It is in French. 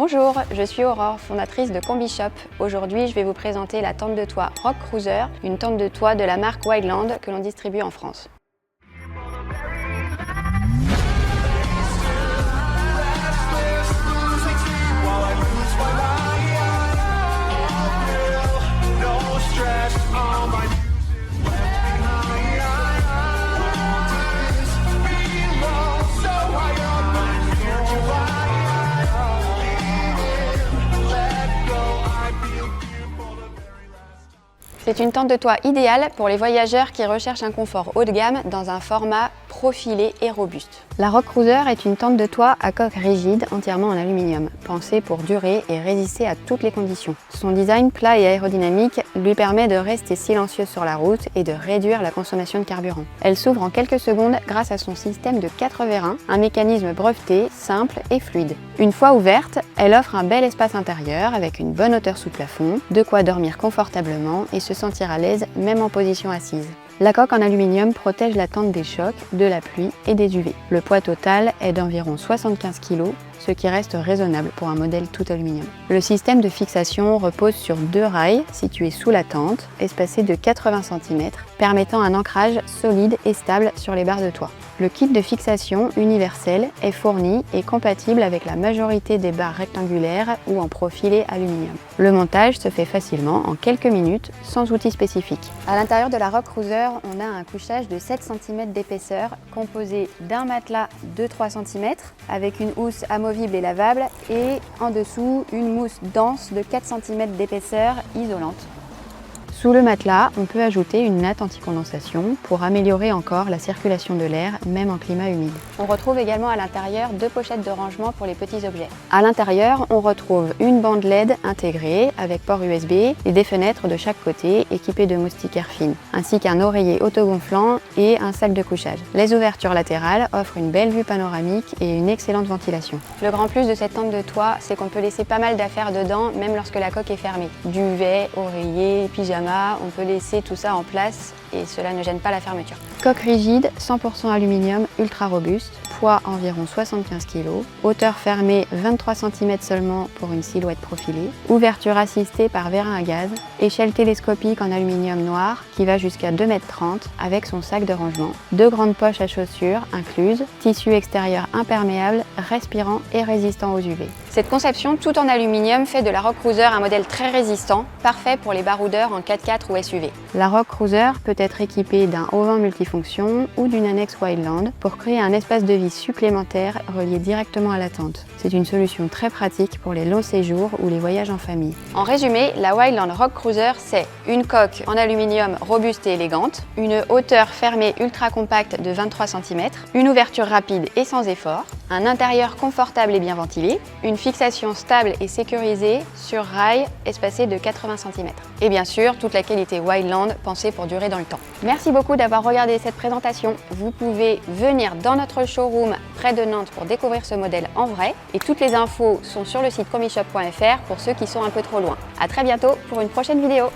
Bonjour, je suis Aurore, fondatrice de Combi Shop. Aujourd'hui, je vais vous présenter la tente de toit Rock Cruiser, une tente de toit de la marque Wildland que l'on distribue en France. C'est une tente de toit idéale pour les voyageurs qui recherchent un confort haut de gamme dans un format profilé et robuste. La Rock Cruiser est une tente de toit à coque rigide entièrement en aluminium, pensée pour durer et résister à toutes les conditions. Son design plat et aérodynamique lui permet de rester silencieuse sur la route et de réduire la consommation de carburant. Elle s'ouvre en quelques secondes grâce à son système de 4 vérins, un mécanisme breveté, simple et fluide. Une fois ouverte, elle offre un bel espace intérieur avec une bonne hauteur sous plafond, de quoi dormir confortablement et se sentir à l'aise même en position assise. La coque en aluminium protège la tente des chocs, de la pluie et des UV. Le poids total est d'environ 75 kg, ce qui reste raisonnable pour un modèle tout aluminium. Le système de fixation repose sur 2 rails situés sous la tente, espacés de 80 cm, permettant un ancrage solide et stable sur les barres de toit. Le kit de fixation universel est fourni et compatible avec la majorité des barres rectangulaires ou en profilé aluminium. Le montage se fait facilement en quelques minutes sans outil spécifique. À l'intérieur de la Rock Cruiser, on a un couchage de 7 cm d'épaisseur composé d'un matelas de 3 cm avec une housse amovible et lavable et en dessous une mousse dense de 4 cm d'épaisseur isolante. Sous le matelas, on peut ajouter une natte anti-condensation pour améliorer encore la circulation de l'air, même en climat humide. On retrouve également à l'intérieur 2 pochettes de rangement pour les petits objets. À l'intérieur, on retrouve une bande LED intégrée avec port USB et des fenêtres de chaque côté équipées de moustiquaires fines, ainsi qu'un oreiller autogonflant et un sac de couchage. Les ouvertures latérales offrent une belle vue panoramique et une excellente ventilation. Le grand plus de cette tente de toit, c'est qu'on peut laisser pas mal d'affaires dedans, même lorsque la coque est fermée. Duvet, oreiller, pyjama. On peut laisser tout ça en place et cela ne gêne pas la fermeture. Coque rigide, 100% aluminium, ultra robuste, poids environ 75 kg, hauteur fermée 23 cm seulement pour une silhouette profilée, ouverture assistée par vérin à gaz, échelle télescopique en aluminium noir qui va jusqu'à 2,30 m avec son sac de rangement, 2 grandes poches à chaussures incluses, tissu extérieur imperméable, respirant et résistant aux UV. Cette conception tout en aluminium fait de la Rock Cruiser un modèle très résistant, parfait pour les baroudeurs en 4x4 ou SUV. La Rock Cruiser peut être équipée d'un auvent multifonction ou d'une annexe Wildland pour créer un espace de vie supplémentaire relié directement à la tente. C'est une solution très pratique pour les longs séjours ou les voyages en famille. En résumé, la Wildland Rock Cruiser, c'est une coque en aluminium robuste et élégante, une hauteur fermée ultra compacte de 23 cm, une ouverture rapide et sans effort, un intérieur confortable et bien ventilé, une fixation stable et sécurisée sur rail espacé de 80 cm. Et bien sûr, toute la qualité Wildland pensée pour durer dans le temps. Merci beaucoup d'avoir regardé cette présentation. Vous pouvez venir dans notre showroom près de Nantes pour découvrir ce modèle en vrai. Et toutes les infos sont sur le site combishop.fr pour ceux qui sont un peu trop loin. À très bientôt pour une prochaine vidéo.